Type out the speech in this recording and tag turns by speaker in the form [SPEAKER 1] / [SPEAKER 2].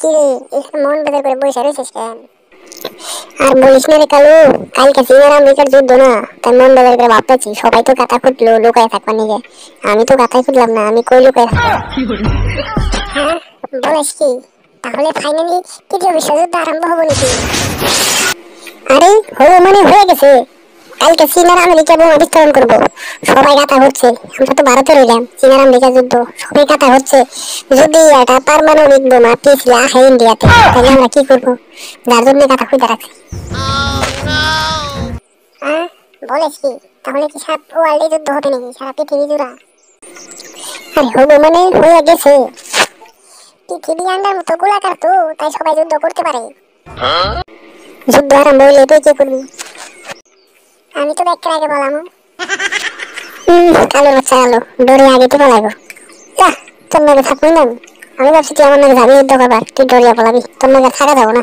[SPEAKER 1] কিরে এখানে মন বেজার করে বসে রয়েছিস কেন? আর বলিস না রে কালু, কালকে চীন আর আমেরিকার যুদ্ধ না, তাই মন বেজার করে ভাবতেছি সবাই তো গাতা খুঁজলো লুকায় থাকবার নিগে, আমি তো গাতাই খুঁজলাম না, আমি কই লুকায় থাকবো? হ্যাঁ, বলিস কি? তাহলে ফাইনালি তৃতীয় বিশ্বযুদ্ধ আরম্ভ হবো নাকি? আরে হবো মানে হয়ে গেছে। কালকে চীন আর আমেরিকা বোমা বিস্ফোরণ করবো, সবাই গাতা হচ্ছে। আমরা তো ভারতে রইলাম, চীন আর আমেরিকা যুদ্ধ, সবাই গাতা হচ্ছে। যদি একটা পারমাণবিক বোমা পিছলে আহে ইন্ডিয়াতে, তাহলে আমরা কি করবো? যার জন্য গাতা খুঁজে রাখছি। হ্যাঁ, বলিস কি? তাহলে কি সারা ওয়ার্ল্ডে যুদ্ধ হবে নাকি, সারা পৃথিবী জুড়া? আরে হবো মানে হয়ে গেছে। পৃথিবী আন্ডার মতো গোলাকার তো, তাই সবাই যুদ্ধ করতে পারে। যুদ্ধ আরম্ভ হইলে তুই কি করবি? আমি তো ব্যাগটার আগে বলাম। কালো বাচ্চা কালো, ডরে আগে তো পলাইবো। তোর নাকি থাকবি না? আমি ভাবছি তুই আমার নাকি যাবি যুদ্ধ করবার, তুই ডরিয়া পলাবি, তোর নাকি থাকা যাবো না।